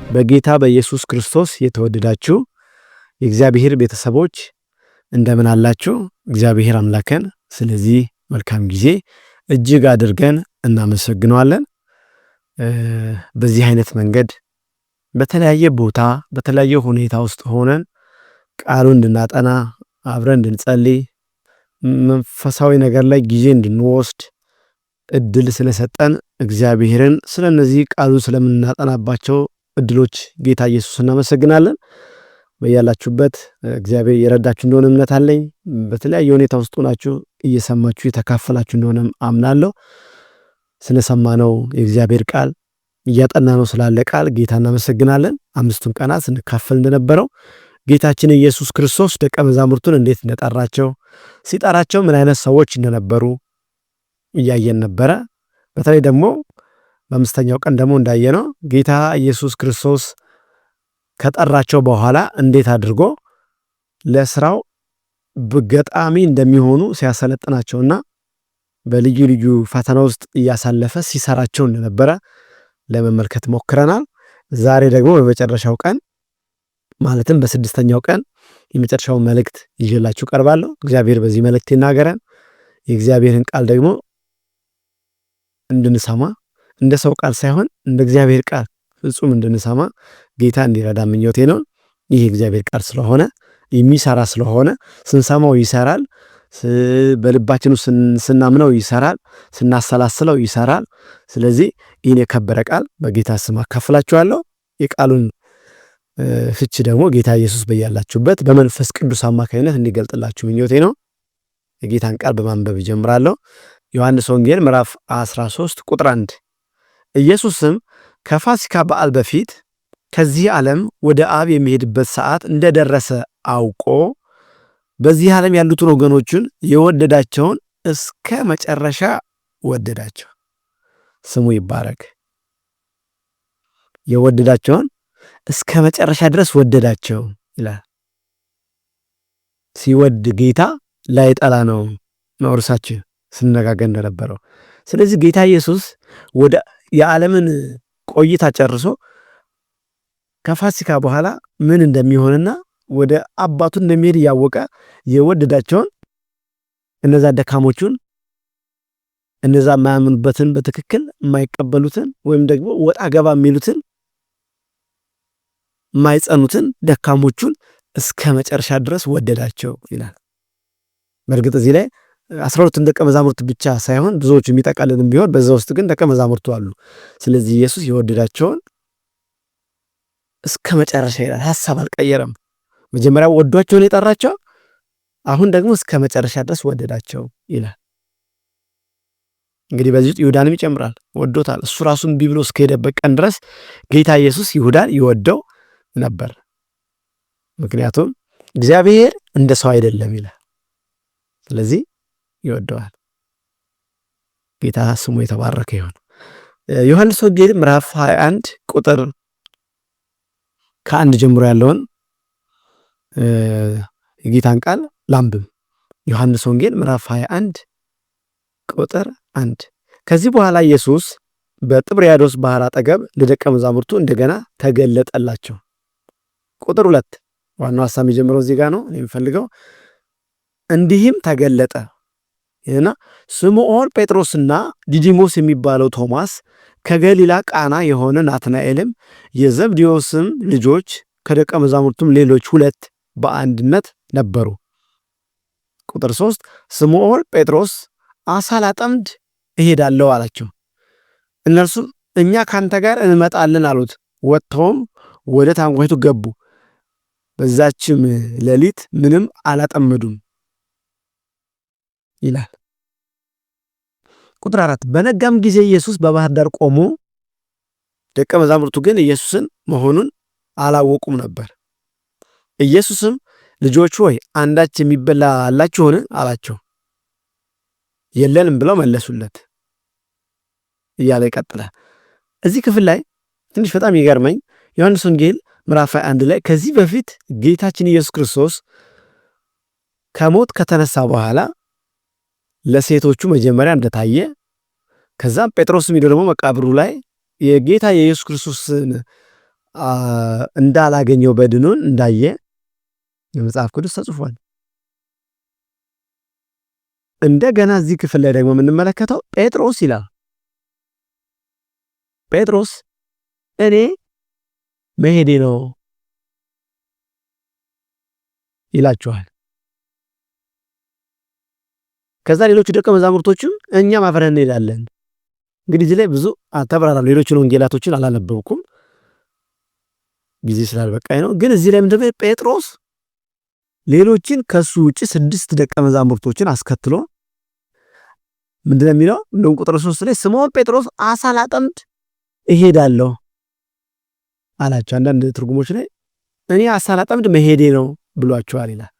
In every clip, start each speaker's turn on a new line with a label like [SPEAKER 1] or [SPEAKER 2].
[SPEAKER 1] በጌታ በኢየሱስ ክርስቶስ የተወደዳችሁ የእግዚአብሔር ቤተሰቦች እንደምን አላችሁ? እግዚአብሔር አምላከን ስለዚህ መልካም ጊዜ እጅግ አድርገን እናመሰግነዋለን። በዚህ አይነት መንገድ በተለያየ ቦታ በተለያየ ሁኔታ ውስጥ ሆነን ቃሉን እንድናጠና አብረን እንድንጸልይ መንፈሳዊ ነገር ላይ ጊዜ እንድንወስድ እድል ስለሰጠን እግዚአብሔርን ስለነዚህ ቃሉን ስለምናጠናባቸው እድሎች ጌታ ኢየሱስ እናመሰግናለን። በያላችሁበት እግዚአብሔር የረዳችሁ እንደሆነ እምነት አለኝ። በተለያየ ሁኔታ ውስጥ ሆናችሁ እየሰማችሁ የተካፈላችሁ እንደሆነ አምናለሁ። ስለሰማነው የእግዚአብሔር ቃል እያጠናነው ስላለ ቃል ጌታ እናመሰግናለን። 5ቱን ቀናት ስንካፈል እንደነበረው ጌታችን ኢየሱስ ክርስቶስ ደቀ መዛሙርቱን እንዴት እንደጠራቸው ሲጠራቸው ምን አይነት ሰዎች እንደነበሩ እያየን ነበረ። በተለይ ደግሞ በ5ኛው ቀን ደግሞ እንዳየነው ጌታ ኢየሱስ ክርስቶስ ከጠራቸው በኋላ እንዴት አድርጎ ለስራው በገጣሚ እንደሚሆኑ ሲያሰለጥናቸውና በልዩ ልዩ ፈተና ውስጥ እያሳለፈ ሲሰራቸው እንደነበረ ለመመልከት ሞክረናል። ዛሬ ደግሞ በመጨረሻው ቀን ማለትም በ6ኛው ቀን የመጨረሻው መልእክት ይዤላችሁ ቀርባለሁ። እግዚአብሔር በዚህ መልእክት ይናገረን። የእግዚአብሔርን ቃል ደግሞ እንድንሰማ እንደ ሰው ቃል ሳይሆን እንደ እግዚአብሔር ቃል ፍጹም እንድንሰማ ጌታ እንዲረዳ ምኞቴ ነው። ይህ እግዚአብሔር ቃል ስለሆነ የሚሰራ ስለሆነ ስንሰማው ይሰራል፣ በልባችን ስናምነው ይሰራል፣ ስናሰላስለው ይሰራል። ስለዚህ ይህን የከበረ ቃል በጌታ ስም አካፍላችኋለሁ። የቃሉን ፍቺ ደግሞ ጌታ ኢየሱስ በያላችሁበት በመንፈስ ቅዱስ አማካኝነት እንዲገልጥላችሁ ምኞቴ ነው። የጌታን ቃል በማንበብ ይጀምራለሁ። ዮሐንስ ወንጌል ምዕራፍ 13 ቁጥር 1 ኢየሱስም ከፋሲካ በዓል በፊት ከዚህ ዓለም ወደ አብ የሚሄድበት ሰዓት እንደደረሰ አውቆ በዚህ ዓለም ያሉትን ወገኖቹን የወደዳቸውን እስከ መጨረሻ ወደዳቸው። ስሙ ይባረክ። የወደዳቸውን እስከ መጨረሻ ድረስ ወደዳቸው ይላል። ሲወድ ጌታ ላይጠላ ነው እርሳችን ስንነጋገር እንደነበረው። ስለዚህ ጌታ ኢየሱስ ወደ የዓለምን ቆይታ ጨርሶ ከፋሲካ በኋላ ምን እንደሚሆንና ወደ አባቱ እንደሚሄድ እያወቀ የወደዳቸውን እነዛ ደካሞቹን እነዛ የማያምኑበትን በትክክል የማይቀበሉትን ወይም ደግሞ ወጣ ገባ የሚሉትን የማይጸኑትን ደካሞቹን እስከ መጨረሻ ድረስ ወደዳቸው ይላል። በእርግጥ እዚህ ላይ 12 ደቀ መዛሙርት ብቻ ሳይሆን ብዙዎች የሚጠቃልልም ቢሆን በዛ ውስጥ ግን ደቀ መዛሙርቱ አሉ። ስለዚህ ኢየሱስ የወደዳቸውን እስከ መጨረሻ ይላል። ሐሳብ አልቀየረም። መጀመሪያ ወዷቸውን የጠራቸው አሁን ደግሞ እስከ መጨረሻ ድረስ ወደዳቸው ይላል። እንግዲህ በዚህ ይሁዳንም ይጨምራል። ወዶታል። እሱ ራሱን ቢብሎ እስከሄደበት ቀን ድረስ ጌታ ኢየሱስ ይሁዳን ይወደው ነበር። ምክንያቱም እግዚአብሔር እንደ ሰው አይደለም ይላል። ስለዚህ ይወደዋል። ጌታ ስሙ የተባረከ ይሁን። ዮሐንስ ወንጌል ምዕራፍ 21 ቁጥር ከ1 ጀምሮ ያለውን የጌታን ቃል ላንብብ። ዮሐንስ ወንጌል ምዕራፍ 21 ቁጥር 1 ከዚህ በኋላ ኢየሱስ በጥብርያዶስ ባህር አጠገብ ለደቀ መዛሙርቱ እንደገና ተገለጠላቸው። ቁጥር 2 ዋናው ሐሳብ የጀመረው እዚህ ጋር ነው የሚፈልገው። እንዲህም ተገለጠ እና ስምዖን ጴጥሮስና ዲዲሞስ የሚባለው ቶማስ ከገሊላ ቃና የሆነ ናትናኤልም የዘብዴዎስም ልጆች ከደቀ መዛሙርቱም ሌሎች 2 በአንድነት ነበሩ። ቁጥር 3 ስምዖን ጴጥሮስ አሳ ላጠምድ እሄዳለሁ አላቸው። እነርሱም እኛ ካንተ ጋር እንመጣለን አሉት። ወጥተውም ወደ ታንኳይቱ ገቡ። በዛችም ሌሊት ምንም አላጠመዱም ይላል። ቁጥር 4 በነጋም ጊዜ ኢየሱስ በባህር ዳር ቆሞ፣ ደቀ መዛሙርቱ ግን ኢየሱስን መሆኑን አላወቁም ነበር። ኢየሱስም ልጆች ሆይ አንዳች የሚበላ አላችሁን አላቸው። የለንም ብለው መለሱለት እያለ ይቀጥላል። እዚህ ክፍል ላይ ትንሽ በጣም ይገርመኝ ዮሐንስ ወንጌል ምዕራፍ 21 ላይ ከዚህ በፊት ጌታችን ኢየሱስ ክርስቶስ ከሞት ከተነሳ በኋላ ለሴቶቹ መጀመሪያ እንደታየ ከዛም ጴጥሮስም ሄዶ ደግሞ መቃብሩ ላይ የጌታ የኢየሱስ ክርስቶስን እንዳላገኘው በድኑን እንዳየ የመጽሐፍ ቅዱስ ተጽፏል። እንደገና እዚህ ክፍል ላይ ደግሞ የምንመለከተው ጴጥሮስ ይላል። ጴጥሮስ እኔ መሄዴ ነው ይላቸዋል። ከዛ ሌሎቹ ደቀ መዛሙርቶችም እኛም አብረን እንሄዳለን። እንግዲህ እዚህ ላይ ብዙ ተብራራ ሌሎችን ወንጌላቶችን አላነበብኩም ጊዜ ስላልበቃኝ ነው። ግን እዚህ ላይ ምንድነው ጴጥሮስ ሌሎችን ከሱ ውጪ 6 ደቀ መዛሙርቶችን አስከትሎ ምንድነው የሚለው? እንደውም ቁጥር 3 ላይ ስምዖን ጴጥሮስ አሳ ላጠምድ እሄዳለሁ አላቸው። አንዳንድ ትርጉሞች ላይ እኔ አሳ ላጠምድ መሄዴ ነው ብሏቸዋል ይላል።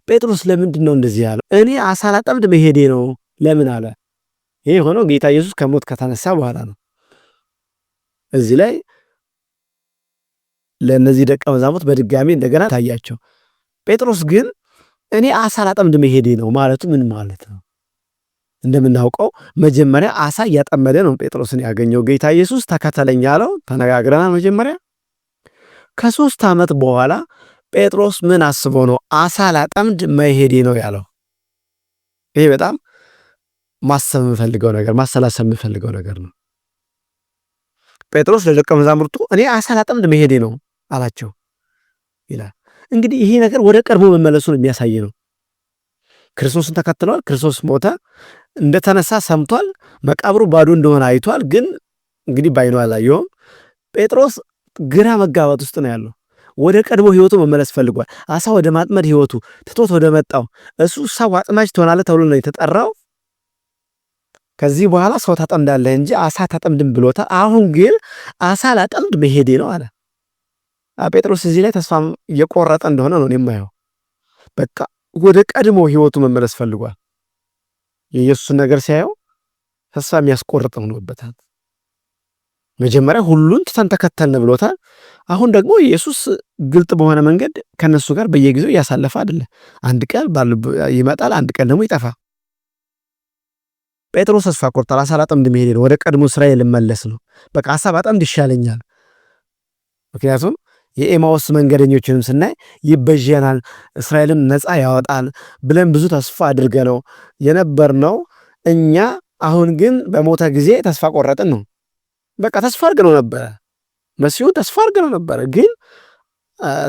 [SPEAKER 1] ጴጥሮስ ለምንድን ነው እንደዚህ ያለው? እኔ አሳ ላጠምድ መሄዴ ነው ለምን አለ? ይሄ ሆኖ ጌታ ኢየሱስ ከሞት ከተነሳ በኋላ ነው። እዚህ ላይ ለእነዚህ ደቀ መዛሙርት በድጋሚ እንደገና ታያቸው። ጴጥሮስ ግን እኔ አሳ ላጠምድ መሄዴ ነው ማለቱ ምን ማለት ነው? እንደምናውቀው መጀመሪያ አሳ እያጠመደ ነው ጴጥሮስን ያገኘው ጌታ ኢየሱስ። ተከተለኝ አለው፣ ተነጋግረናል። መጀመሪያ ከ3 ዓመት በኋላ ጴጥሮስ ምን አስቦ ነው አሳ ላጠምድ መሄዴ ነው ያለው? ይሄ በጣም ማሰብ የምፈልገው ነገር ማሰላሰብ የምፈልገው ነገር ነው። ጴጥሮስ ለደቀ መዛሙርቱ እኔ አሳ ላጠምድ መሄዴ ነው አላቸው ይላል። እንግዲህ ይሄ ነገር ወደ ቀድሞ መመለሱን የሚያሳይ ነው። ክርስቶስን ተከትሏል። ክርስቶስ ሞተ፣ እንደተነሳ ሰምቷል። መቃብሩ ባዶ እንደሆነ አይቷል። ግን እንግዲህ ባይኑ አላየውም። ጴጥሮስ ግራ መጋባት ውስጥ ነው ያለው። ወደ ቀድሞ ህይወቱ መመለስ ፈልጓል። አሳ ወደ ማጥመድ ህይወቱ ትቶት ወደ መጣው እሱ ሰው አጥማጅ ትሆናለህ ተብሎ ነው የተጠራው። ከዚህ በኋላ ሰው ታጠምዳለህ እንጂ አሳ ታጠምድም ብሎታል። አሁን ግን አሳ ላጠምድ መሄዴ ነው አለ። ጴጥሮስ እዚህ ላይ ተስፋ እየቆረጠ እንደሆነ ነው የማየው። በቃ ወደ ቀድሞ ህይወቱ መመለስ ፈልጓል። የኢየሱስን ነገር ሲያየው ተስፋ የሚያስቆርጥ ሆኖበታል። መጀመሪያ ሁሉን ትተን ተከተልን ብሎታል። አሁን ደግሞ ኢየሱስ ግልጥ በሆነ መንገድ ከነሱ ጋር በየጊዜው እያሳለፈ አይደለ። አንድ ቀን ይመጣል፣ አንድ ቀን ደግሞ ይጠፋ። ጴጥሮስ ተስፋ ቆርጧል። አሳ ላጠምድ መሄዴ ነው፣ ወደ ቀድሞ ስራዬ ልመለስ ነው። በቃ አሳ ባጠምድ ይሻለኛል። ምክንያቱም የኤማውስ መንገደኞችንም ስናይ ይበጀናል፣ እስራኤልን ነፃ ያወጣል ብለን ብዙ ተስፋ አድርገነው የነበርነው እኛ አሁን ግን በሞተ ጊዜ ተስፋ ቆረጥን ነው። በቃ ተስፋ አድርገነው ነበረ፣ መሲሁን ተስፋ አድርገነው ነበረ። ግን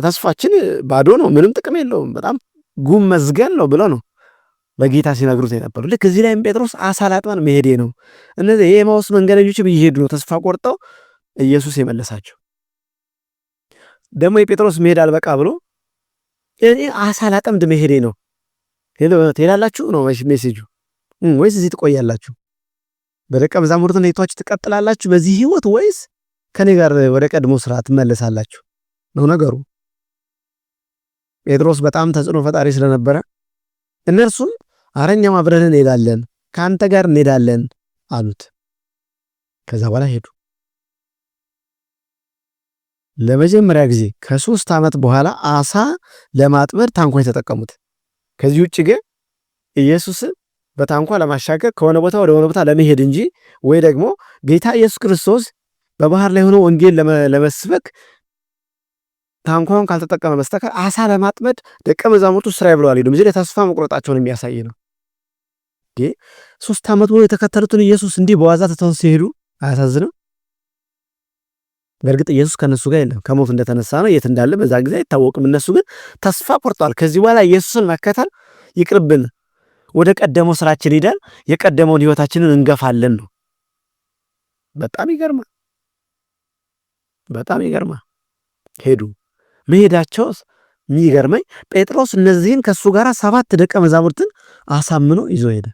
[SPEAKER 1] ተስፋችን ባዶ ነው፣ ምንም ጥቅም የለውም፣ በጣም ጉም መዝገን ነው ብለው ነው በጌታ ሲነግሩት የነበሩ። ልክ እዚህ ላይም ጴጥሮስ አሳ ላጥመድ መሄዴ ነው። እነዚህ የኤማውስ መንገደኞችም እየሄዱ ነው፣ ተስፋ ቆርጠው ኢየሱስ የመለሳቸው። ደግሞ የጴጥሮስ መሄድ አልበቃ ብሎ እኔ አሳ ላጠምድ መሄዴ ነው። ትሄዳላችሁ ነው ሜሴጁ ወይስ እዚህ ትቆያላችሁ? በደቀ መዛሙርትነታችሁ ትቀጥላላችሁ በዚህ ህይወት ወይስ ከኔ ጋር ወደ ቀድሞ ስራ ትመለሳላችሁ ነው ነገሩ። ጴጥሮስ በጣም ተጽዕኖ ፈጣሪ ስለነበረ እነርሱም አረኛም አብረን እንሄዳለን፣ ከአንተ ጋር እንሄዳለን አሉት። ከዛ በኋላ ሄዱ። ለመጀመሪያ ጊዜ ከ3 ዓመት በኋላ አሳ ለማጥመድ ታንኳ የተጠቀሙት። ከዚህ ውጭ ግን ኢየሱስን በታንኳ ለማሻገር ከሆነ ቦታ ወደ ሆነ ቦታ ለመሄድ እንጂ ወይ ደግሞ ጌታ ኢየሱስ ክርስቶስ በባህር ላይ ሆኖ ወንጌል ለመስበክ ታንኳውን ካልተጠቀመ በስተቀር አሳ ለማጥመድ ደቀ መዛሙርቱ ስራ ብለዋል ሄዱ። እዚህ ተስፋ መቁረጣቸውን የሚያሳይ ነው። 3 ዓመት ሙሉ የተከተሉትን ኢየሱስ እንዲህ በዋዛ ትተው ሲሄዱ አያሳዝንም? በእርግጥ ኢየሱስ ከነሱ ጋር የለም፣ ከሞት እንደተነሳ ነው። የት እንዳለ በዛ ጊዜ አይታወቅም። እነሱ ግን ተስፋ ቆርጠዋል። ከዚህ በኋላ ኢየሱስን መከተል ይቅርብን፣ ወደ ቀደመው ስራችን ሄደን የቀደመውን ህይወታችንን እንገፋለን ነው። በጣም ይገርማል፣ በጣም ይገርማል። ሄዱ። መሄዳቸው የሚገርመኝ ጴጥሮስ እነዚህን ከሱ ጋር 7 ደቀ መዛሙርትን አሳምኖ ይዞ ሄደ።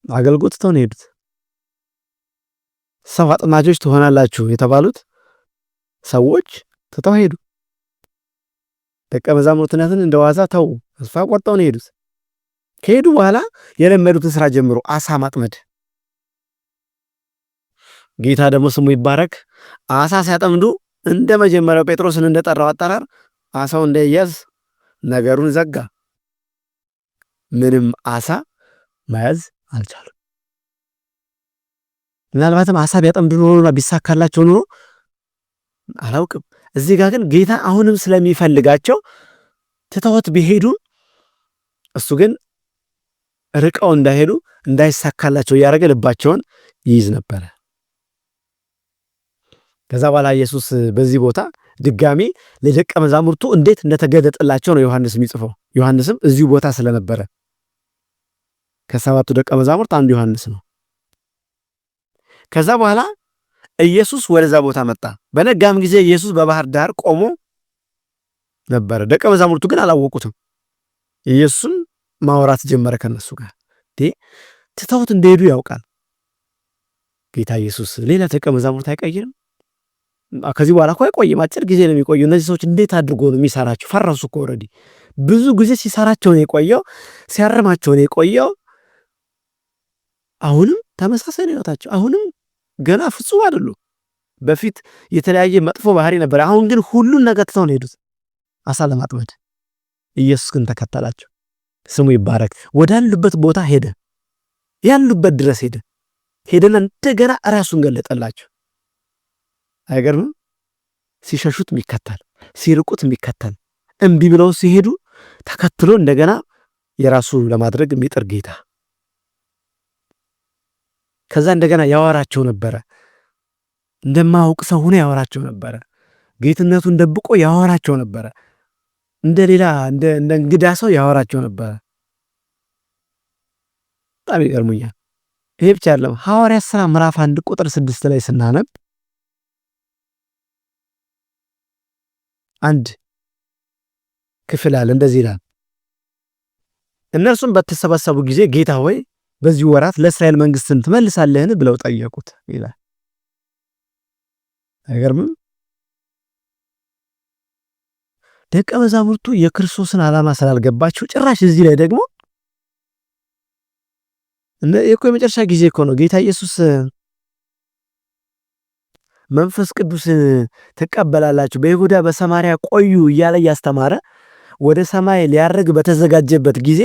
[SPEAKER 1] አገልግሎት ተውን ሄዱት። 7 አጥማጆች ትሆናላችሁ የተባሉት ሰዎች ትተው ሄዱ። ደቀ መዛሙርትነትን እንደዋዛ ተው፣ ተስፋ ቆርጠው ነው ሄዱት። ከሄዱ በኋላ የለመዱትን ስራ ጀምሮ አሳ ማጥመድ። ጌታ ደግሞ ስሙ ይባረክ። አሳ ሲያጠምዱ እንደ መጀመሪያው ጴጥሮስን እንደጠራው አጠራር አሳው እንደያዝ ነገሩን ዘጋ። ምንም አሳ መያዝ አልቻሉም። ምናልባትም አሳ ቢያጠምዱ ኖሮና ቢሳካላቸው ኖሮ አላውቅም። እዚህ ጋር ግን ጌታ አሁንም ስለሚፈልጋቸው ትተውት ቢሄዱ እሱ ግን ርቀው እንዳይሄዱ እንዳይሳካላቸው እያደረገ ልባቸውን ይይዝ ነበረ። ከዛ በኋላ ኢየሱስ በዚህ ቦታ ድጋሚ ለደቀ መዛሙርቱ እንዴት እንደተገለጠላቸው ነው ዮሐንስ የሚጽፈው። ዮሐንስም እዚሁ ቦታ ስለነበረ ከሰባቱ ደቀ መዛሙርት አንዱ ዮሐንስ ነው። ከዛ በኋላ ኢየሱስ ወደዛ ቦታ መጣ። በነጋም ጊዜ ኢየሱስ በባህር ዳር ቆሞ ነበረ። ደቀ መዛሙርቱ ግን አላወቁትም። ኢየሱስም ማውራት ጀመረ ከነሱ ጋር። ትተውት እንደሄዱ ያውቃል ጌታ ኢየሱስ። ሌላ ደቀ መዛሙርት አይቀይርም። ከዚህ በኋላ እኮ አይቆይም፣ አጭር ጊዜ ነው የሚቆዩ። እነዚህ ሰዎች እንዴት አድርጎ ነው የሚሰራቸው? ፈረሱ እኮ ኦልሬዲ። ብዙ ጊዜ ሲሰራቸው ነው የቆየው፣ ሲያርማቸው ነው የቆየው። አሁንም ተመሳሳይ ነው ህይወታቸው። አሁንም ገና ፍጹም አይደሉም። በፊት የተለያየ መጥፎ ባህሪ ነበር። አሁን ግን ሁሉን ነገር ትተው ነው ሄዱት አሳ ለማጥመድ። ኢየሱስ ግን ተከተላቸው። ስሙ ይባረክ። ወዳሉበት ቦታ ሄደ፣ ያሉበት ድረስ ሄደ። ሄደና እንደገና ራሱን ገለጠላቸው። አይገርምም? ሲሸሹት የሚከተል፣ ሲርቁት የሚከተል፣ እምቢ ብለው ሲሄዱ ተከትሎ እንደገና የራሱ ለማድረግ የሚጥር ጌታ። ከዛ እንደገና ያወራቸው ነበረ። እንደማያውቅ ሰው ሆኖ ያወራቸው ነበረ። ጌትነቱን ደብቆ ያወራቸው ነበረ። እንደሌላ እንደ እንግዳ ሰው ያወራቸው ነበረ። በጣም ይገርሙኛል። ይሄ ብቻ አይደለም። ሐዋርያት ሥራ ምዕራፍ 1 ቁጥር 6 ላይ ስናነብ አንድ ክፍል አለ። እንደዚህ ይላል፣ እነርሱም በተሰበሰቡ ጊዜ ጌታ ሆይ በዚህ ወራት ለእስራኤል መንግስትን ትመልሳለህን ብለው ጠየቁት ይላል። አይገርምም? ደቀ መዛሙርቱ የክርስቶስን ዓላማ ስላልገባቸው ጭራሽ እዚህ ላይ ደግሞ እኮ የመጨረሻ ጊዜ እኮ ነው ጌታ ኢየሱስ መንፈስ ቅዱስን ትቀበላላችሁ በይሁዳ በሰማርያ ቆዩ እያለ እያስተማረ ወደ ሰማይ ሊያርግ በተዘጋጀበት ጊዜ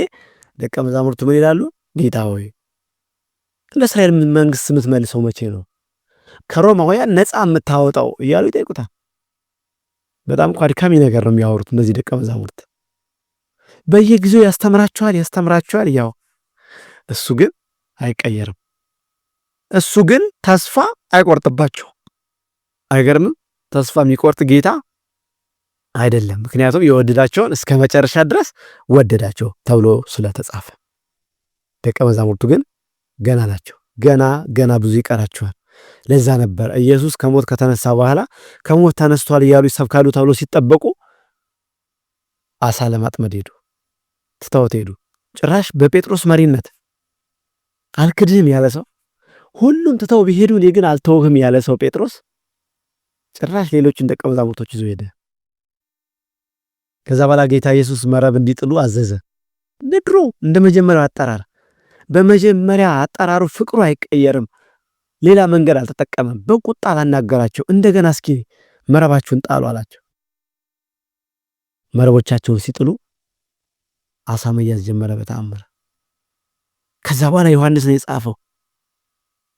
[SPEAKER 1] ደቀ መዛሙርቱ ምን ይላሉ? ጌታ ሆይ ለእስራኤል መንግስት የምትመልሰው መቼ ነው? ከሮማውያን ነፃ የምታወጣው እያሉ ይጠይቁታል። በጣም አድካሚ ነገር ነው የሚያወሩት እነዚህ ደቀ መዛሙርት። በየጊዜው ያስተምራቸዋል። ያው እሱ ግን አይቀየርም። እሱ ግን ተስፋ አይቆርጥባቸው። አይገርምም? ተስፋ የሚቆርጥ ጌታ አይደለም። ምክንያቱም የወደዳቸውን እስከ መጨረሻ ድረስ ወደዳቸው ተብሎ ስለተጻፈ። ደቀ መዛሙርቱ ግን ገና ናቸው። ገና ብዙ ይቀራቸዋል። ለዛ ነበር ኢየሱስ ከሞት ከተነሳ በኋላ ከሞት ተነስቷል እያሉ ይሰብካሉ ተብሎ ሲጠበቁ አሳ ለማጥመድ ሄዱ። ትተውት ሄዱ። ጭራሽ በጴጥሮስ መሪነት አልክድህም ያለ ሰው፣ ሁሉም ትተው ቢሄዱ እኔ ግን አልተውህም ያለ ሰው ጴጥሮስ ጭራሽ ሌሎችን ደቀ መዛሙርቶች ይዞ ሄደ። ከዛ በኋላ ጌታ ኢየሱስ መረብ እንዲጥሉ አዘዘ። ድሮ እንደ መጀመሪያው አጠራር፣ በመጀመሪያ አጠራሩ ፍቅሩ አይቀየርም። ሌላ መንገድ አልተጠቀመም። በቁጣ አላናገራቸው። እንደገና እስኪ መረባችሁን ጣሉ አላቸው። መረቦቻቸውን ሲጥሉ አሳ መያዝ ጀመረ በተአምር። ከዛ በኋላ ዮሐንስ ነው የጻፈው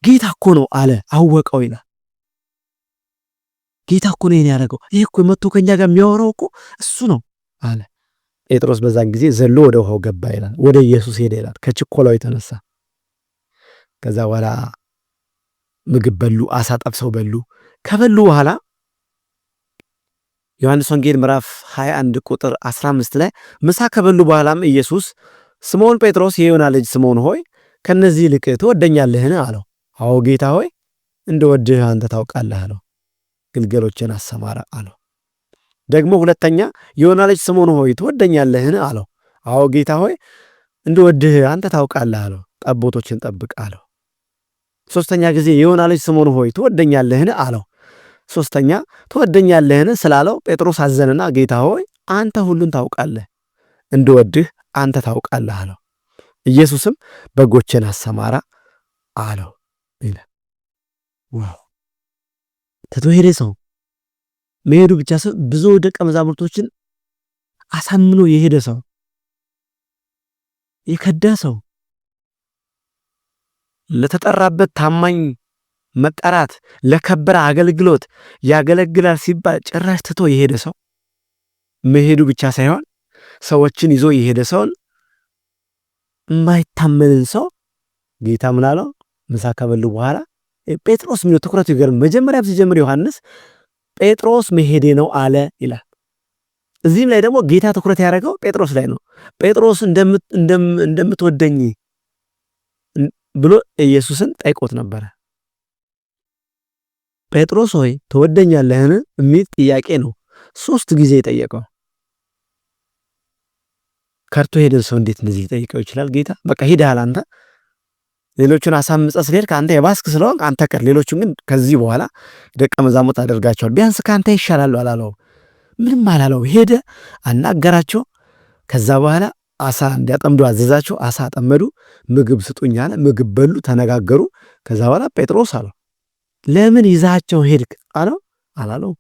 [SPEAKER 1] ጌታ እኮ ነው አለ፣ አወቀው ይላል። ጌታ እኮ ነው ያደረገው። ይሄ እኮ መጥቶ ከኛ ጋር የሚያወራው እኮ እሱ ነው አለ። ጴጥሮስ በዛን ጊዜ ዘሎ ወደ ውሃው ገባ ይላል። ወደ ኢየሱስ ሄደ ይላል ከችኮላው የተነሳ። ከዛ በኋላ ምግብ በሉ፣ አሳ ጠብሰው በሉ። ከበሉ በኋላ ዮሐንስ ወንጌል ምዕራፍ 21 ቁጥር 15 ላይ ምሳ ከበሉ በኋላም ኢየሱስ ስምዖን ጴጥሮስ የዮና ልጅ ስምዖን ሆይ ከነዚህ ይልቅ ትወደኛለህን አለው። አዎ ጌታ ሆይ እንደወድህ አንተ ታውቃለህ አለው። ግልገሎችን አሰማራ አለው። ደግሞ ሁለተኛ የዮና ልጅ ስምዖን ሆይ ትወደኛለህን አለው። አዎ ጌታ ሆይ እንደወድህ አንተ ታውቃለህ አለው። ጠቦቶችን ጠብቅ አለው። ሶስተኛ ጊዜ የዮና ልጅ ስምዖን ሆይ ትወደኛለህን አለው። ሶስተኛ ትወደኛለህን ስላለው ጴጥሮስ አዘነና ጌታ ሆይ አንተ ሁሉን ታውቃለህ፣ እንደወድህ አንተ ታውቃለህ አለው። ኢየሱስም በጎችን አሰማራ አለው ይላል። ዋው! ትቶ ሄደ ሰው። መሄዱ ብቻ ሰው ብዙ ደቀ መዛሙርቶችን አሳምኖ የሄደ ሰው፣ የከዳ ሰው፣ ለተጠራበት ታማኝ መጠራት ለከበረ አገልግሎት ያገለግላል ሲባል ጭራሽ ትቶ የሄደ ሰው መሄዱ ብቻ ሳይሆን ሰዎችን ይዞ የሄደ ሰውን የማይታመንን ሰው ጌታ ምን አለው? ምሳ ከበሉ በኋላ ጴጥሮስ ምን ትኩረቱ ይገርም። መጀመሪያም ሲጀምር ዮሐንስ ጴጥሮስ መሄዴ ነው አለ ይላል። እዚህም ላይ ደግሞ ጌታ ትኩረት ያደረገው ጴጥሮስ ላይ ነው። ጴጥሮስ እንደምትወደኝ ብሎ ኢየሱስን ጠይቆት ነበረ። ጴጥሮስ ሆይ ትወደኛለህን የሚል ጥያቄ ነው 3 ጊዜ የጠየቀው። ከርቶ ሄደን ሰው እንዴት እንደዚህ ሊጠይቀው ይችላል? ጌታ በቃ ሂደሃል አንተ ሌሎቹን አሳምፀህ ስለሄድክ አንተ የባስክ ስለሆንክ አንተ ቀር፣ ሌሎቹን ግን ከዚህ በኋላ ደቀ መዛሙርት አደርጋቸዋል፣ ቢያንስ ከአንተ ይሻላሉ አላለው። ምንም አላለው። ሄደ አናገራቸው። ከዛ በኋላ አሳ እንዲያጠምዱ አዘዛቸው። አሳ አጠመዱ። ምግብ ስጡኝ አለ። ምግብ በሉ፣ ተነጋገሩ። ከዛ በኋላ ጴጥሮስ አለው ለምን ይዛቸው ሄድክ አለው? አላለው።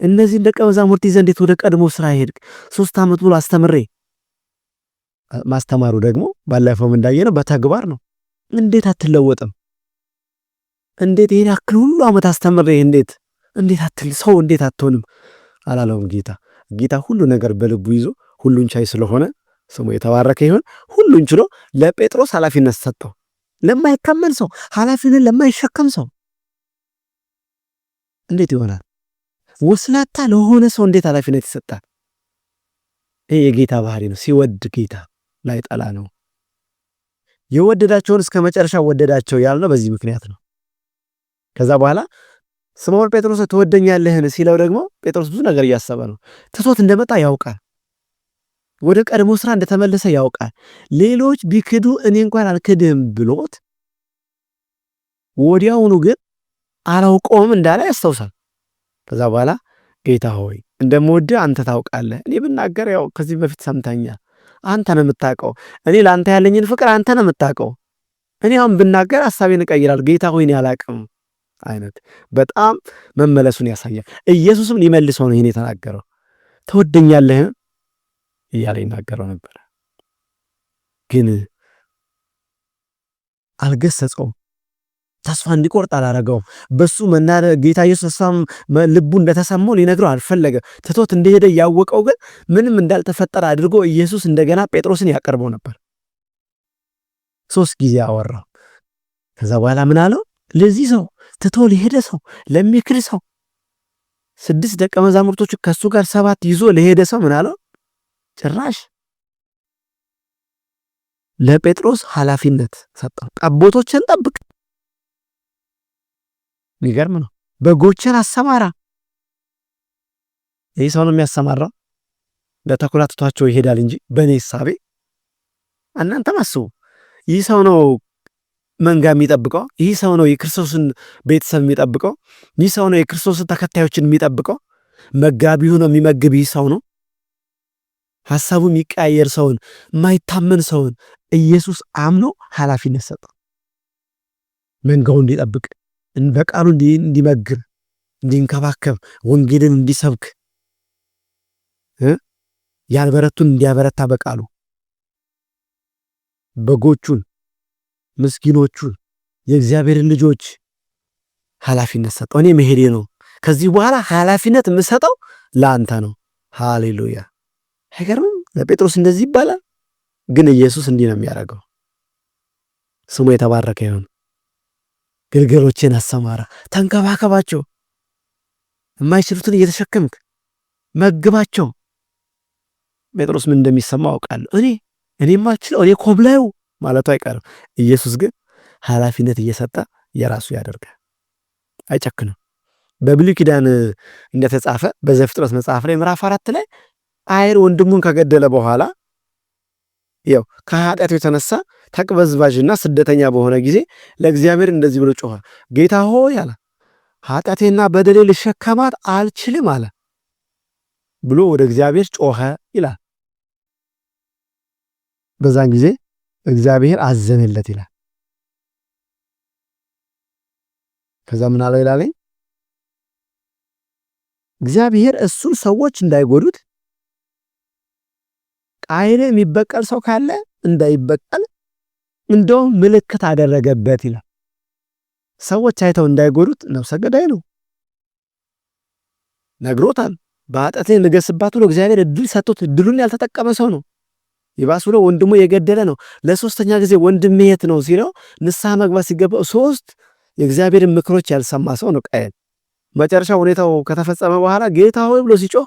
[SPEAKER 1] እነዚህን ደቀ መዛሙርት ይዘህ እንዴት ወደ ቀድሞ ስራ ሄድክ? 3 ዓመት ብሎ አስተምሬ። ማስተማሩ ደግሞ ባለፈው እንዳየነው በተግባር ነው። እንዴት አትለወጥም? እንዴት ይሄን ያክል ሁሉ ዓመት አስተምሬ እንዴት ሰው እንዴት አትሆንም አላለውም። ጌታ ሁሉ ነገር በልቡ ይዞ ሁሉን ቻይ ስለሆነ ስሙ የተባረከ ይሁን። ሁሉን ችሎ ለጴጥሮስ ኃላፊነት ሰጠው። ለማይካመን ሰው ኃላፊነት ለማይሸከም ሰው እንዴት ይሆናል? ወስላታ ለሆነ ሰው እንዴት ኃላፊነት ይሰጣል? ይሄ የጌታ ባህሪ ነው። ሲወድ ጌታ ላይ ጠላ ነው። የወደዳቸውን እስከ መጨረሻ ወደዳቸው ያልነው በዚህ ምክንያት ነው። ከዛ በኋላ ስምዖን ጴጥሮስ ትወደኛለህን ሲለው ደግሞ ጴጥሮስ ብዙ ነገር እያሰበ ነው። ትቶት እንደመጣ ያውቃል። ወደ ቀድሞ ስራ እንደተመለሰ ያውቃል። ሌሎች ቢክዱ እኔ እንኳን አልክድም ብሎት ወዲያውኑ ግን አላውቀውም እንዳለ ያስታውሳል። ከዛ በኋላ ጌታ ሆይ እንደምወድህ አንተ ታውቃለህ። እኔ ብናገር ያው ከዚህ በፊት ሰምተኛል። አንተ ነው የምታውቀው። እኔ ለአንተ ያለኝን ፍቅር አንተ ነው የምታውቀው። እኔ አሁን ብናገር ሐሳቤን እቀይራለሁ። ጌታ ሆይ እኔ አላውቅም አይነት በጣም መመለሱን ያሳያል። ኢየሱስም ሊመልሰው ነው ይሄን የተናገረው። ትወደኛለህ እያለ ይናገረው ነበር፣ ግን አልገሰጸውም። ተስፋ እንዲቆርጥ አላረገውም። በሱ ጌታ ኢየሱስ ተስፋም ልቡ እንደተሰማው ሊነግረው አልፈለገ። ትቶት እንደሄደ ያወቀው ግን ምንም እንዳልተፈጠረ አድርጎ ኢየሱስ እንደገና ጴጥሮስን ያቀርበው ነበር። 3 ጊዜ አወራው። ከዛ በኋላ ምን አለው? ለዚህ ሰው ትቶ ለሄደ ሰው ለሚክድ ሰው 6 ደቀ መዛሙርቶች ከሱ ጋር 7 ይዞ ለሄደ ሰው ምን አለው? ጭራሽ ለጴጥሮስ ኃላፊነት ሰጠው። ጠቦቶችን ጠብቅ፣ ይገርም ነው። በጎችን አሰማራ። ይህ ሰው ነው የሚያሰማራው። ለተኩላ ትቷቸው ይሄዳል እንጂ በእኔ ሐሳቤ እናንተም አስቡ። ይህ ሰው ነው መንጋ የሚጠብቀው። ይህ ሰው ነው የክርስቶስን ቤተሰብ የሚጠብቀው። ይህ ሰው ነው የክርስቶስን ተከታዮችን የሚጠብቀው። መጋቢው ነው የሚመግብ። ይህ ሰው ነው ሐሳቡ የሚቀያየር ሰውን፣ የማይታመን ሰውን ኢየሱስ አምኖ ኃላፊነት ሰጠው። መንጋውን እንዲጠብቅ፣ በቃሉ እንዲመግር፣ እንዲንከባከብ፣ ወንጌልን እንዲሰብክ፣ ያልበረቱን እንዲያበረታ፣ በቃሉ በጎቹን፣ ምስኪኖቹን፣ የእግዚአብሔርን ልጆች ኃላፊነት ሰጠው። እኔ መሄዴ ነው። ከዚህ በኋላ ኃላፊነት የምሰጠው ለአንተ ነው። ሃሌሉያ! አይገርምም? ለጴጥሮስ እንደዚህ ይባላል፣ ግን ኢየሱስ እንዲህ ነው የሚያደርገው። ስሙ የተባረከ ይሁን። ግልገሎችን አሰማራ፣ ተንከባከባቸው፣ የማይችሉትን እየተሸከምክ መግባቸው። ጴጥሮስ ምን እንደሚሰማው አውቃለሁ። እኔ የማልችለው እኔ ኮብላዩ ማለቱ አይቀርም። ኢየሱስ ግን ኃላፊነት እየሰጠ የራሱ ያደርጋል። አይጨክንም። በብሉይ ኪዳን እንደተጻፈ በዘፍጥረት መጽሐፍ ላይ ምዕራፍ 4 ላይ ቃየል ወንድሙን ከገደለ በኋላ ያው ከኃጢአቱ የተነሳ ተቅበዝባዥና ስደተኛ በሆነ ጊዜ ለእግዚአብሔር እንደዚህ ብሎ ጮኸ። ጌታ ሆይ አለ፣ ኃጢአቴና በደሌ ልሸከማት አልችልም አለ ብሎ ወደ እግዚአብሔር ጮኸ ይላል። በዛን ጊዜ እግዚአብሔር አዘነለት ይላል። ከዛ ምን አለው ይላል? እግዚአብሔር እሱን ሰዎች እንዳይጎዱት ቃየል የሚበቀል ሰው ካለ እንዳይበቀል እንደው ምልክት አደረገበት ይላል። ሰዎች አይተው እንዳይጎዱት ነፍሰ ገዳይ ነው ነግሮታል። በኃጢአት ላይ ንገስባት ብሎ እግዚአብሔር እድል ሰጥቶት እድሉን ያልተጠቀመ ሰው ነው። ይባስ ብሎ ወንድሙ የገደለ ነው። ለሶስተኛ ጊዜ ወንድሜ የት ነው ሲለው ንስሐ መግባት ሲገባው 3 የእግዚአብሔርን ምክሮች ያልሰማ ሰው ነው ቃየል። መጨረሻ ሁኔታው ከተፈጸመ በኋላ ጌታ ሆይ ብሎ ሲጮህ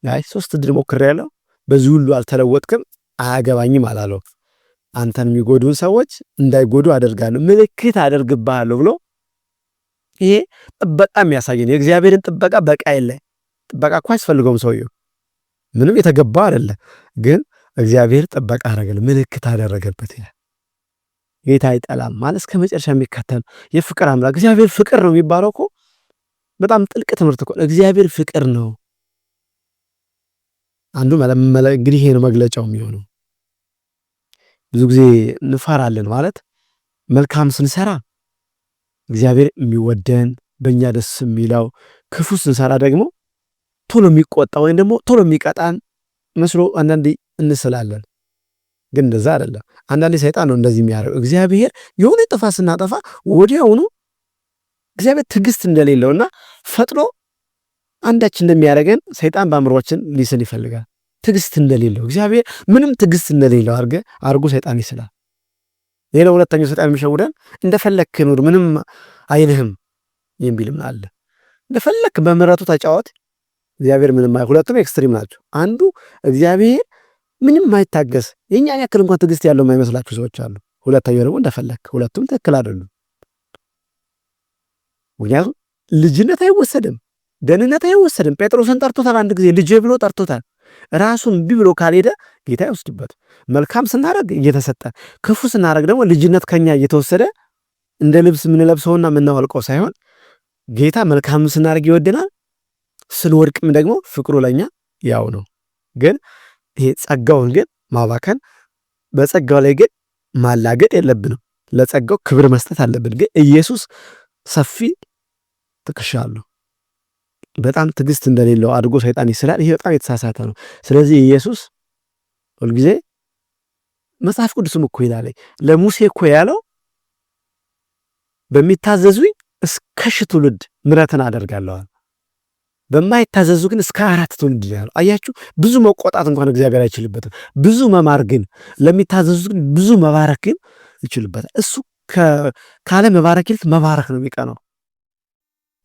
[SPEAKER 1] አይ 3 እድል ሞክሬያለሁ፣ በዚህ ሁሉ አልተለወጥክም፣ አያገባኝም አላለው። አንተን የሚጎዱን ሰዎች እንዳይጎዱ አደርጋለሁ፣ ምልክት አደርግብሃለሁ ብሎ ይሄ ጥበቃ የሚያሳየን የእግዚአብሔርን ጥበቃ በቃየል ላይ ጥበቃ እኮ አያስፈልገውም ሰውየው ምንም የተገባ አይደለ፣ ግን እግዚአብሔር ጥበቃ አደረገል፣ ምልክት አደረገበት ይላል። ጌታ አይጠላም ማለት እስከ መጨረሻ የሚከተል የፍቅር አምላክ እግዚአብሔር ፍቅር ነው የሚባለው እኮ በጣም ጥልቅ ትምህርት እኮ እግዚአብሔር ፍቅር ነው። አንዱ እንግዲህ ይሄ ነው መግለጫው የሚሆነው። ብዙ ጊዜ እንፈራለን ማለት መልካም ስንሰራ እግዚአብሔር የሚወደን በእኛ ደስ የሚለው፣ ክፉ ስንሰራ ደግሞ ቶሎ የሚቆጣ ወይም ደግሞ ቶሎ የሚቀጣን መስሎ አንዳንዴ እንስላለን። ግን እንደዛ አይደለም። አንዳንዴ ሰይጣን ነው እንደዚህ የሚያደርገው። እግዚአብሔር የሆነ ጥፋት ስናጠፋ ወዲያውኑ እግዚአብሔር ትዕግስት እንደሌለውና ፈጥኖ አንዳች እንደሚያደርገን ሰይጣን በአእምሮአችን ሊስል ይፈልጋል። ትዕግስት እንደሌለው እግዚአብሔር ምንም ትዕግስት እንደሌለው አርጎ ሰይጣን ይስላል። ሌላ ሁለተኛው ሰይጣን የሚሸውደን እንደፈለክ ኑር ምንም አይልህም የሚልም አለ። እንደፈለክ በምህረቱ ተጫወት እግዚአብሔር ምንም ሁለቱም ኤክስትሪም ናቸው። አንዱ እግዚአብሔር ምንም ማይታገስ የኛን ያክል እንኳን ትዕግስት ያለው የማይመስላችሁ ሰዎች አሉ። ሁለተኛው ደግሞ እንደፈለክ። ሁለቱም ትክክል አይደሉም። ምክንያቱም ልጅነት አይወሰድም፣ ደህንነት አይወሰድም። ጴጥሮስን ጠርቶታል፣ አንድ ጊዜ ልጅ ብሎ ጠርቶታል። ራሱን እምቢ ብሎ ካልሄደ ጌታ ይወስድበት። መልካም ስናደርግ እየተሰጠ ክፉ ስናደርግ ደግሞ ልጅነት ከኛ እየተወሰደ እንደ ልብስ የምንለብሰውና የምናወልቀው ሳይሆን ጌታ መልካም ስናደርግ ይወደናል፣ ስንወድቅም ደግሞ ፍቅሩ ለኛ ያው ነው። ግን ይሄ ጸጋውን ግን ማባከን በጸጋው ላይ ግን ማላገጥ የለብንም። ለጸጋው ክብር መስጠት አለብን። ግን ኢየሱስ ሰፊ ትከሻ አለው። በጣም ትዕግስት እንደሌለው አድርጎ ሰይጣን ይስላል። ይሄ በጣም የተሳሳተ ነው። ስለዚህ ኢየሱስ ሁልጊዜ መጽሐፍ ቅዱስም እኮ ይላል ለሙሴ እኮ ያለው በሚታዘዙኝ እስከ 1000 ትውልድ ምሕረትን አደርጋለሁ፣ በማይታዘዙ ግን እስከ 4 ትውልድ ያለው። አያችሁ፣ ብዙ መቆጣት እንኳን እግዚአብሔር አይችልበትም። ብዙ መማር ግን ለሚታዘዙ ግን ብዙ መባረክ ግን ይችልበታል። እሱ ካለ መባረክ ይልቅ መባረክ ነው የሚቀናው።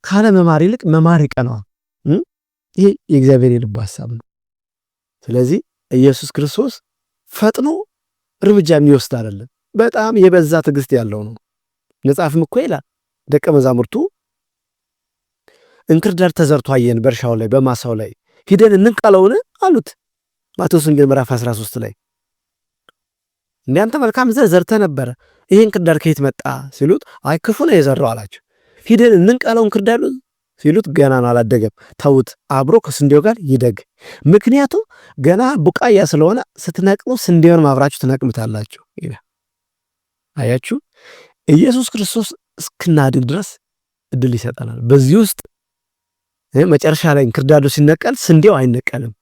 [SPEAKER 1] ካለ መማር ይልቅ መማር ይቀናዋል። ይሄ የእግዚአብሔር የልብ ሐሳብ ነው። ስለዚህ ኢየሱስ ክርስቶስ ፈጥኖ እርምጃ የሚወስድ አይደለም፣ በጣም የበዛ ትዕግስት ያለው ነው። መጽሐፍም እኮ ይላል ደቀ መዛሙርቱ እንክርዳድ ተዘርቶ አየን በእርሻው ላይ በማሳው ላይ ሂደን እንንቀለውን አሉት። ማቴዎስ ወንጌል ምዕራፍ 13 ላይ እንዲያንተ መልካም ዘር ዘርተ ነበረ፣ ይሄ እንክርዳድ ከየት መጣ ሲሉት አይ ክፉ ነው የዘራው አላቸው። ሂደን እንንቀለው እንክርዳዱ ሲሉት ገና ነው አላደገም፣ ተውት አብሮ ከስንዴው ጋር ይደግ። ምክንያቱም ገና ቡቃያ ስለሆነ ስትነቅሉ ስንዴውን ማብራችሁ ትነቅሉታላችሁ ይላል። አያችሁ፣ ኢየሱስ ክርስቶስ እስክናድግ ድረስ እድል ይሰጠናል። በዚህ ውስጥ መጨረሻ ላይ እንክርዳዱ ሲነቀል ስንዴው አይነቀልም።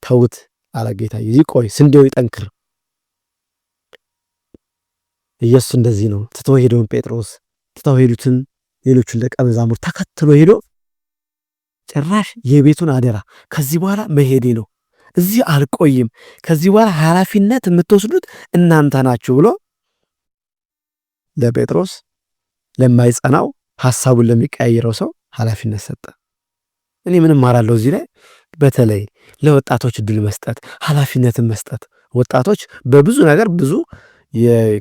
[SPEAKER 1] ተውት አለ ጌታ፣ ይቆይ ስንዴው ይጠንክር። ኢየሱስ እንደዚህ ነው። ትተው ሄደውን ጴጥሮስ ትተው ሄዱትን ሌሎቹን ደቀ መዛሙርት ተከትሎ ሄዶ ጭራሽ የቤቱን አደራ ከዚህ በኋላ መሄዴ ነው፣ እዚህ አልቆይም፣ ከዚህ በኋላ ኃላፊነት የምትወስዱት እናንተ ናችሁ ብሎ ለጴጥሮስ ለማይጸናው ሐሳቡን ለሚቀያየረው ሰው ኃላፊነት ሰጠ። እኔ ምንም ማራለሁ እዚህ ላይ በተለይ ለወጣቶች እድል መስጠት፣ ኃላፊነትን መስጠት። ወጣቶች በብዙ ነገር ብዙ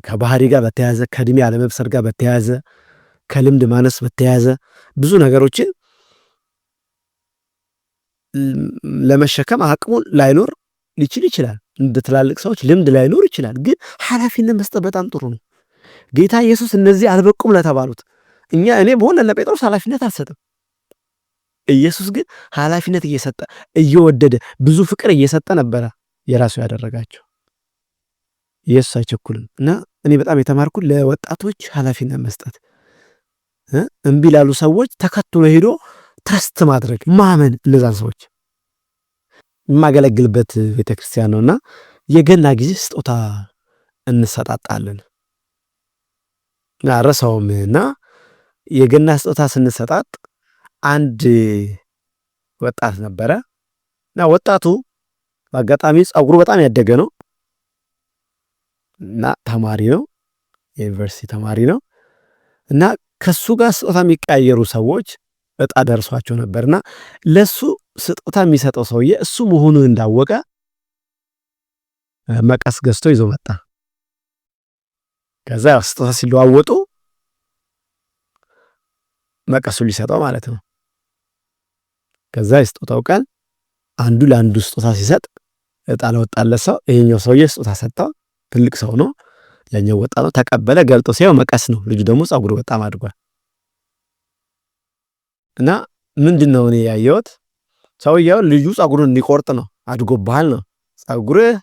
[SPEAKER 1] ከባህሪ ጋር በተያያዘ ከእድሜ አለመብሰል ጋር በተያያዘ ከልምድ ማነስ በተያያዘ ብዙ ነገሮችን ለመሸከም አቅሙ ላይኖር ሊችል ይችላል። እንደ ትላልቅ ሰዎች ልምድ ላይኖር ይችላል። ግን ኃላፊነት መስጠት በጣም ጥሩ ነው። ጌታ ኢየሱስ እነዚህ አልበቁም ለተባሉት እኔ በሆነ ለጴጥሮስ ኃላፊነት አልሰጥም። ኢየሱስ ግን ኃላፊነት እየሰጠ እየወደደ ብዙ ፍቅር እየሰጠ ነበረ የራሱ ያደረጋቸው። ኢየሱስ አይቸኩልም እና እኔ በጣም የተማርኩት ለወጣቶች ኃላፊነት መስጠት፣ እምቢ ላሉ ሰዎች ተከትሎ ሄዶ ትረስት ማድረግ ማመን። እነዛን ሰዎች የማገለግልበት ቤተክርስቲያን ነውና የገና ጊዜ ስጦታ እንሰጣጣለን። አረሳውምና የገና ስጦታ ስንሰጣጥ አንድ ወጣት ነበረ እና ወጣቱ በአጋጣሚ ጸጉሩ በጣም ያደገ ነው እና ተማሪ ነው፣ የዩኒቨርሲቲ ተማሪ ነው እና ከሱ ጋር ስጦታ የሚቀያየሩ ሰዎች እጣ ደርሷቸው ነበርና ለሱ ስጦታ የሚሰጠው ሰውዬ እሱ መሆኑን እንዳወቀ መቀስ ገዝቶ ይዞ መጣ። ከዛ ስጦታ ሲለዋወጡ መቀሱ ሊሰጠው ማለት ነው። ከዛ የስጦታው ቀን አንዱ ለአንዱ ስጦታ ሲሰጥ እጣ ለወጣለት ሰው ይሄኛው ሰውዬ ስጦታ ሰጠው። ትልቅ ሰው ነው፣ ያኛው ወጣት ነው። ተቀበለ። ገልጦ ሲያው መቀስ ነው። ልጁ ደግሞ ጸጉሩ በጣም አድጓል እና ምንድነው እኔ ያየሁት ሰውየው ልጁ ጸጉሩን እንዲቆርጥ ነው። አድጎብሃል ነው፣ ጸጉርህ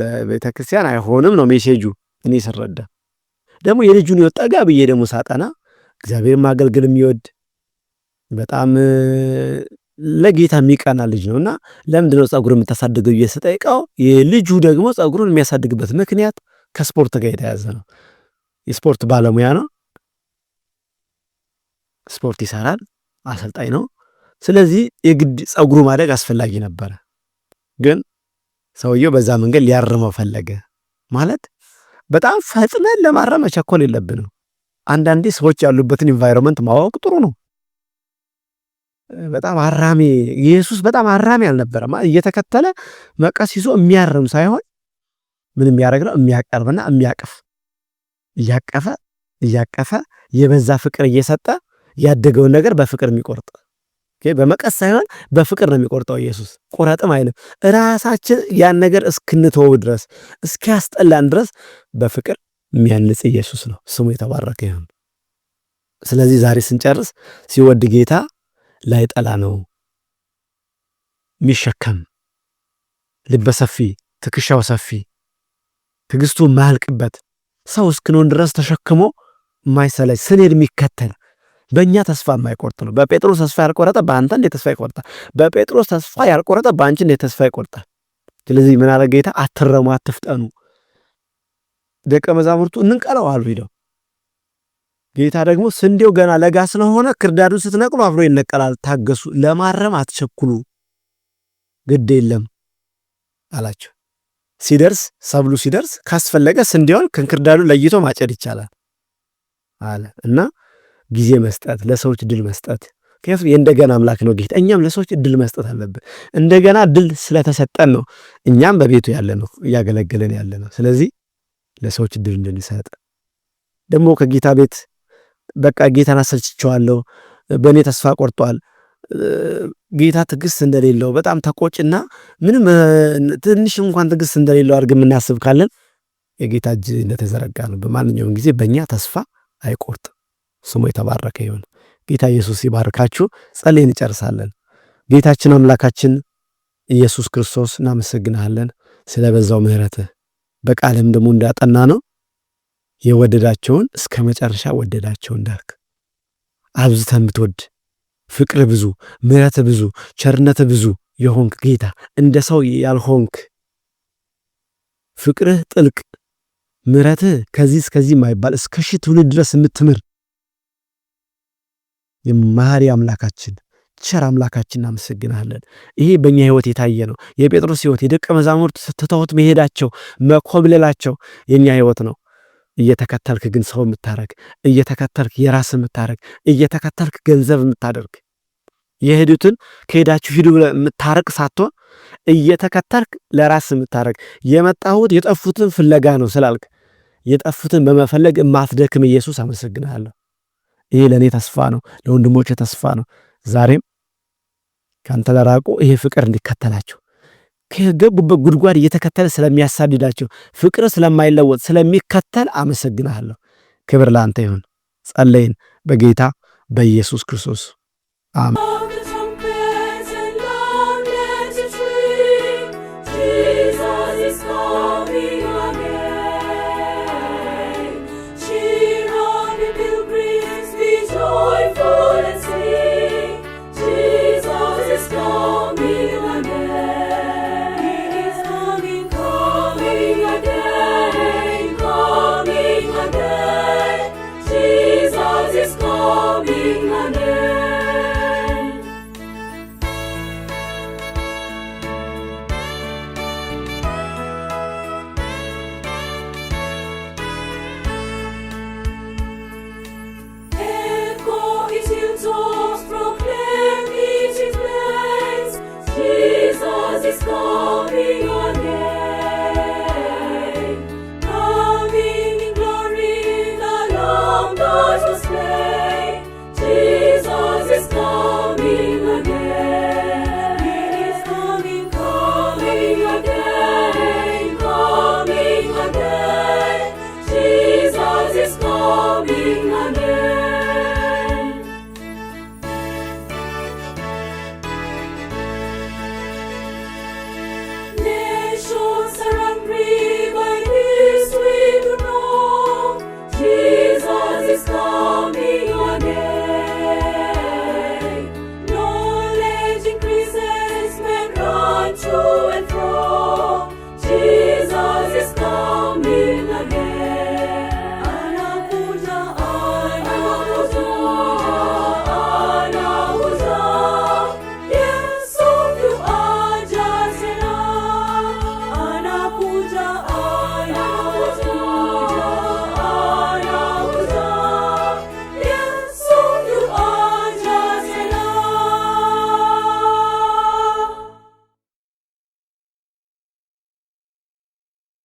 [SPEAKER 1] ለቤተክርስቲያን አይሆንም ነው ሜሴጁ። እኔ ስረዳ ደግሞ የልጁን ይወጣጋ ብዬ ደግሞ ሳጠና እግዚአብሔር ማገልገል የሚወድ በጣም ለጌታ የሚቀና ልጅ ነውና ለምንድነው ጸጉር የምታሳድገው እየሰጠይቀው የልጁ ደግሞ ጸጉሩን የሚያሳድግበት ምክንያት ከስፖርት ጋር የተያዘ ነው። የስፖርት ባለሙያ ነው፣ ስፖርት ይሰራል፣ አሰልጣኝ ነው። ስለዚህ የግድ ጸጉሩ ማደግ አስፈላጊ ነበረ። ግን ሰውየው በዛ መንገድ ሊያርመው ፈለገ። ማለት በጣም ፈጥነን ለማረም መቸኮል የለብንም። አንዳንዴ ሰዎች ያሉበትን ኢንቫይሮንመንት ማወቅ ጥሩ ነው። በጣም አራሚ ኢየሱስ በጣም አራሚ አልነበረም። እየተከተለ መቀስ ይዞ የሚያርም ሳይሆን ምን የሚያደርግ ነው? የሚያቀርብና የሚያቅፍ እያቀፈ የበዛ ፍቅር እየሰጠ ያደገውን ነገር በፍቅር የሚቆርጥ በመቀስ ሳይሆን በፍቅር ነው የሚቆርጠው። ኢየሱስ ቁረጥም አይልም። ራሳችን ያን ነገር እስክንተወው ድረስ እስኪያስጠላን ድረስ በፍቅር የሚያንጽ ኢየሱስ ነው። ስሙ የተባረከ ይሁን። ስለዚህ ዛሬ ስንጨርስ ሲወድ ጌታ ላይጠላ ነው የሚሸከም፣ ልበ ሰፊ፣ ትከሻው ሰፊ፣ ትዕግስቱ የማያልቅበት ሰው እስክንሆን ድረስ ተሸክሞ የማይሰለች ስንሄድ የሚከተል በእኛ ተስፋ የማይቆርጥ ነው። በጴጥሮስ ተስፋ ያልቆረጠ በአንተ እንዴት ተስፋ ይቆርጣል? በጴጥሮስ ተስፋ ያልቆረጠ በአንቺ እንዴት ተስፋ ይቆርጣል? ስለዚህ ምን አለ ጌታ? አትረሙ፣ አትፍጠኑ። ደቀ መዛሙርቱ እንንቀለው አሉ ሄደው። ጌታ ደግሞ ስንዴው ገና ለጋ ስለሆነ ክርዳዱን ስትነቅሉ አብሮ ይነቀላል፣ ታገሱ፣ ለማረም አትቸኩሉ፣ ግድ የለም አላቸው። ሲደርስ ሰብሉ ሲደርስ ካስፈለገ ስንዴውን ከክርዳዱ ለይቶ ማጨድ ይቻላል አለ እና ጊዜ መስጠት፣ ለሰዎች ድል መስጠት። ምክንያቱም የእንደገና አምላክ ነው ጌታ። እኛም ለሰዎች ድል መስጠት አለብን። እንደገና ድል ስለተሰጠን ነው እኛም በቤቱ ያለ ነው እያገለገለን ያለ ነው። ስለዚህ ለሰዎች ድል እንድንሰጥ ደግሞ ከጌታ ቤት በቃ ጌታን አሰልችቸዋለሁ፣ በእኔ ተስፋ ቆርጧል፣ ጌታ ትዕግስት እንደሌለው በጣም ተቆጭና ምንም ትንሽ እንኳን ትዕግስት እንደሌለው አድርገን የምናስብ ካለን የጌታ እጅ እንደተዘረጋ ነው። በማንኛውም ጊዜ በእኛ ተስፋ አይቆርጥም። ስሙ የተባረከ ይሁን። ጌታ ኢየሱስ ይባርካችሁ። ጸልየን እንጨርሳለን። ጌታችን አምላካችን ኢየሱስ ክርስቶስ እናመሰግናለን ስለበዛው ምሕረትህ። በቃልም ደግሞ እንዳጠና ነው የወደዳቸውን እስከ መጨረሻ ወደዳቸው እንዳልክ አብዝተህ የምትወድ ፍቅር ብዙ፣ ምሕረት ብዙ፣ ቸርነት ብዙ የሆንክ ጌታ፣ እንደ ሰው ያልሆንክ ፍቅርህ ጥልቅ፣ ምሕረትህ ከዚህ እስከዚህ የማይባል እስከ ሺህ ትውልድ ድረስ የምትምር የማሪ አምላካችን ቸር አምላካችን እናመሰግናለን። ይሄ በእኛ ህይወት የታየ ነው። የጴጥሮስ ህይወት፣ የደቀ መዛሙርት ትተውት መሄዳቸው፣ መኮብለላቸው የኛ ህይወት ነው። እየተከተልክ ግን ሰው የምታረግ፣ እየተከተልክ የራስ የምታረግ፣ እየተከተልክ ገንዘብ የምታደርግ፣ የሄዱትን ከሄዳችሁ ሂዱ ብለህ የምታረቅ ሳትሆን እየተከተልክ ለራስ የምታረግ፣ የመጣሁት የጠፉትን ፍለጋ ነው ስላልክ የጠፉትን በመፈለግ የማትደክም ኢየሱስ አመሰግናለሁ። ይሄ ለእኔ ተስፋ ነው፣ ለወንድሞቼ ተስፋ ነው። ዛሬም ካንተ ለራቁ ይሄ ፍቅር እንዲከተላቸው ከገቡበት ጉድጓድ እየተከተለ ስለሚያሳድዳቸው ፍቅር ስለማይለወጥ ስለሚከተል አመሰግናለሁ። ክብር ለአንተ ይሁን። ጸለይን በጌታ በኢየሱስ ክርስቶስ አሜን።
[SPEAKER 2] is coming.